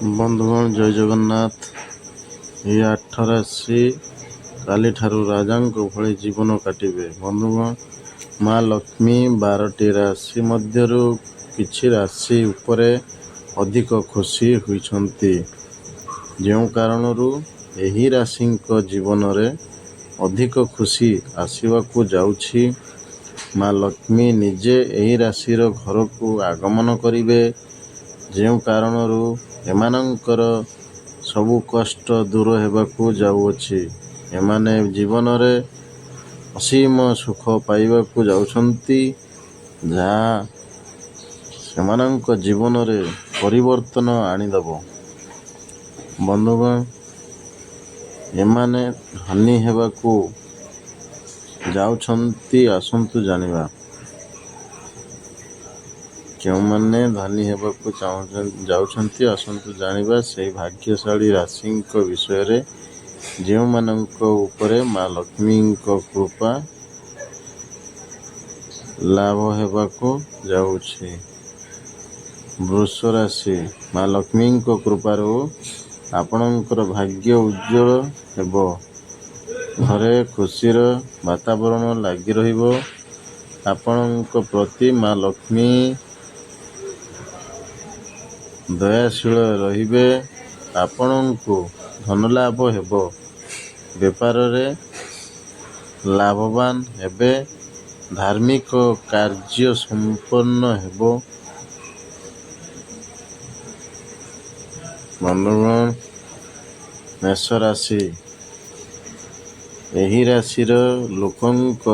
ବନ୍ଧୁଗଣ ଜୟ ଜଗନ୍ନାଥ। ଏହି 8 ରାଶି କାଲିଠାରୁ ରାଜାଙ୍କ ଭଳି ଜୀବନ କାଟିବେ। ବନ୍ଧୁଗଣ, ମା ଲକ୍ଷ୍ମୀ 12ଟି ରାଶି ମଧ୍ୟରୁ କିଛି ରାଶି ଉପରେ ଅଧିକ ଖୁସି ହୋଇଛନ୍ତି। ଯେଉଁ କାରଣରୁ ଏହି ରାଶିଙ୍କ ଜୀବନରେ ଅଧିକ ଖୁସି ଆସିବାକୁ ଯାଉଛି। ମା ଲକ୍ଷ୍ମୀ ନିଜେ ଏହି ରାଶିର ଘରକୁ ଆଗମନ କରିବେ। ଯେଉଁ କାରଣରୁ ଏମାନଙ୍କର ସବୁ କଷ୍ଟ ଦୂର ହେବାକୁ ଯାଉଅଛି। ଏମାନେ ଜୀବନରେ ଅସୀମ ସୁଖ ପାଇବାକୁ ଯାଉଛନ୍ତି, ଯାହା ସେମାନଙ୍କ ଜୀବନରେ ପରିବର୍ତ୍ତନ ଆଣିଦେବ। ବନ୍ଧୁଗଣ, ଏମାନେ ଧନୀ ହେବାକୁ ଯାଉଛନ୍ତି। ଆସନ୍ତୁ ଜାଣିବା କେଉଁମାନେ ଧନୀ ହେବାକୁ ଯାଉଛନ୍ତି। ଆସନ୍ତୁ ଜାଣିବା ସେହି ଭାଗ୍ୟଶାଳୀ ରାଶିଙ୍କ ବିଷୟରେ, ଯେଉଁମାନଙ୍କ ଉପରେ ମା ଲକ୍ଷ୍ମୀଙ୍କ କୃପା ଲାଭ ହେବାକୁ ଯାଉଛି। ବୃଷ ରାଶି, ମା ଲକ୍ଷ୍ମୀଙ୍କ କୃପାରୁ ଆପଣଙ୍କର ଭାଗ୍ୟ ଉଜ୍ଜ୍ୱଳ ହେବ। ଘରେ ଖୁସିର ବାତାବରଣ ଲାଗି ରହିବ। ଆପଣଙ୍କ ପ୍ରତି ମା ଲକ୍ଷ୍ମୀ ଦୟାଶୀଳ ରହିବେ। ଆପଣଙ୍କୁ ଧନଲାଭ ହେବ। ବେପାରରେ ଲାଭବାନ ହେବେ। ଧାର୍ମିକ କାର୍ଯ୍ୟ ସମ୍ପନ୍ନ ହେବ। ବନ୍ଧୁଗଣ, ମେଷ ରାଶି, ଏହି ରାଶିର ଲୋକଙ୍କ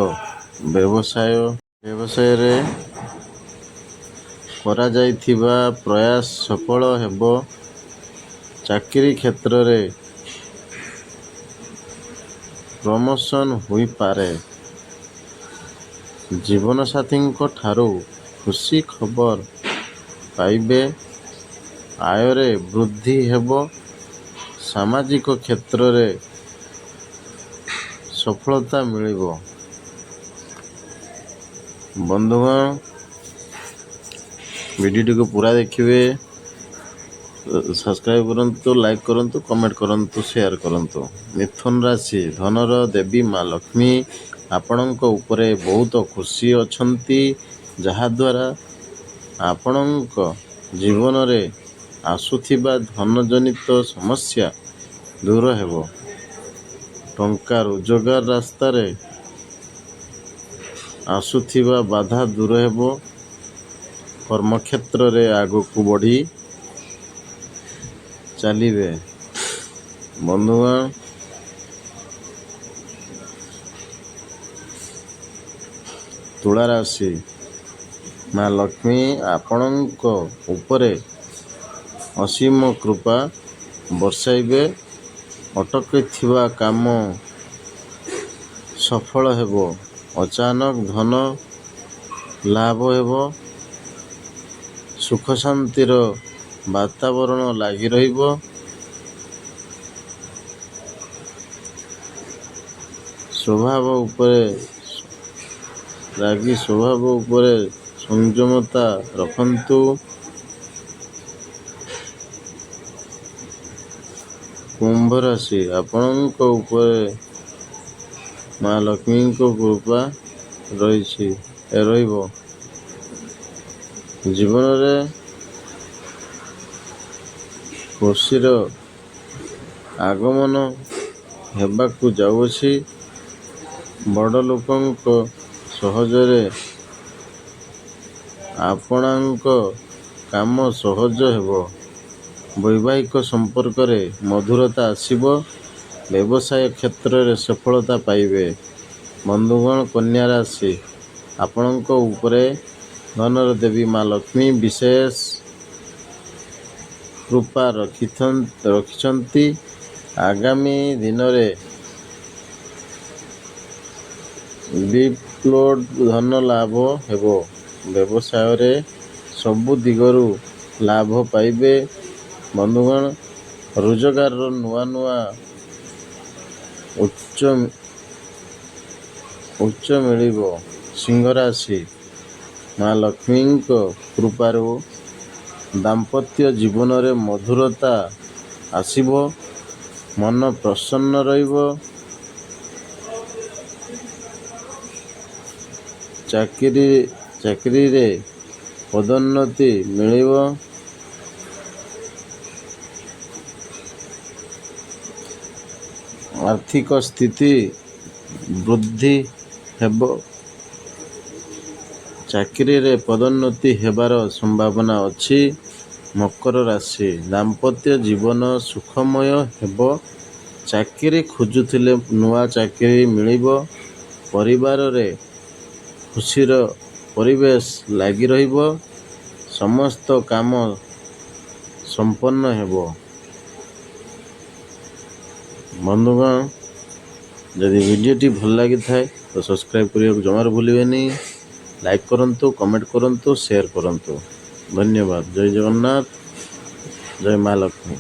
ବ୍ୟବସାୟରେ କରାଯାଇଥିବା ପ୍ରୟାସ ସଫଳ ହେବ। ଚାକିରି କ୍ଷେତ୍ରରେ ପ୍ରମୋଶନ ହୋଇପାରେ। ଜୀବନସାଥୀଙ୍କ ଠାରୁ ଖୁସି ଖବର ପାଇବେ। ଆୟରେ ବୃଦ୍ଧି ହେବ। ସାମାଜିକ କ୍ଷେତ୍ରରେ ସଫଳତା ମିଳିବ। ବନ୍ଧୁଗଣ, ଭିଡ଼ିଓଟିକୁ ପୁରା ଦେଖିବେ। ସବସ୍କ୍ରାଇବ୍ କରନ୍ତୁ, ଲାଇକ୍ କରନ୍ତୁ, କମେଣ୍ଟ କରନ୍ତୁ, ସେୟାର କରନ୍ତୁ। ମିଥୁନ ରାଶି, ଧନର ଦେବୀ ମା ଲକ୍ଷ୍ମୀ ଆପଣଙ୍କ ଉପରେ ବହୁତ ଖୁସି ଅଛନ୍ତି, ଯାହାଦ୍ୱାରା ଆପଣଙ୍କ ଜୀବନରେ ଆସୁଥିବା ଧନଜନିତ ସମସ୍ୟା ଦୂର ହେବ। ଟଙ୍କା ରୋଜଗାର ରାସ୍ତାରେ ଆସୁଥିବା ବାଧା ଦୂର ହେବ। କର୍ମକ୍ଷେତ୍ରରେ ଆଗକୁ ବଢ଼ି ଚାଲିବେ। ବନ୍ଧୁଗଣ, ତୁଳା ରାଶି, ମା ଲକ୍ଷ୍ମୀ ଆପଣଙ୍କ ଉପରେ ଅସୀମ କୃପା ବର୍ଷାଇବେ। ଅଟକିଥିବା କାମ ସଫଳ ହେବ। ଅଚାନକ ଧନ ଲାଭ ହେବ। ସୁଖ ଶାନ୍ତିର ବାତାବରଣ ଲାଗି ରହିବ। ସ୍ୱଭାବ ଉପରେ ସଂଯମତା ରଖନ୍ତୁ। କୁମ୍ଭ ରାଶି, ଆପଣଙ୍କ ଉପରେ ମା ଲକ୍ଷ୍ମୀଙ୍କ କୃପା ରହିବ। ଜୀବନରେ ଖୁସିର ଆଗମନ ହେବାକୁ ଯାଉଅଛି। ବଡ଼ ଲୋକଙ୍କ ସହଯୋଗରେ ଆପଣଙ୍କ କାମ ସହଜ ହେବ। ବୈବାହିକ ସମ୍ପର୍କରେ ମଧୁରତା ଆସିବ। ବ୍ୟବସାୟ କ୍ଷେତ୍ରରେ ସଫଳତା ପାଇବେ। ବନ୍ଧୁଗଣ, କନ୍ୟା ରାଶି, ଆପଣଙ୍କ ଉପରେ ଧନର ଦେବୀ ମା ଲକ୍ଷ୍ମୀ ବିଶେଷ କୃପା ରଖିଛନ୍ତି। ଆଗାମୀ ଦିନରେ ବିପୁଳ ଧନ ଲାଭ ହେବ। ବ୍ୟବସାୟରେ ସବୁ ଦିଗରୁ ଲାଭ ପାଇବେ। ବନ୍ଧୁଗଣ, ରୋଜଗାରର ନୂଆ ଉଚ୍ଚ ମିଳିବ। ସିଂହ ରାଶି, ମା ଲକ୍ଷ୍ମୀଙ୍କ କୃପାରୁ ଦାମ୍ପତ୍ୟ ଜୀବନରେ ମଧୁରତା ଆସିବ, ମନ ପ୍ରସନ୍ନ ରହିବ। ଚାକିରିରେ ପଦୋନ୍ନତି ମିଳିବ। ଆର୍ଥିକ ସ୍ଥିତି ବୃଦ୍ଧି ହେବ। ଚାକିରିରେ ପଦୋନ୍ନତି ହେବାର ସମ୍ଭାବନା ଅଛି। ମକର ରାଶି, ଦାମ୍ପତ୍ୟ ଜୀବନ ସୁଖମୟ ହେବ। ଚାକିରି ଖୋଜୁଥିଲେ ନୂଆ ଚାକିରି ମିଳିବ। ପରିବାରରେ ଖୁସିର ପରିବେଶ ଲାଗି ରହିବ। ସମସ୍ତ କାମ ସମ୍ପନ୍ନ ହେବ। ବନ୍ଧୁଗଣ, ଯଦି ଭିଡ଼ିଓଟି ଭଲ ଲାଗିଥାଏ ତ ସବସ୍କ୍ରାଇବ୍ କରିବାକୁ ଜମାରୁ ଭୁଲିବେନି। ଲାଇକ୍ କରନ୍ତୁ, କମେଣ୍ଟ କରନ୍ତୁ, ସେୟାର କରନ୍ତୁ। ଧନ୍ୟବାଦ। ଜୟ ଜଗନ୍ନାଥ, ଜୟ ମା ଲକ୍ଷ୍ମୀ।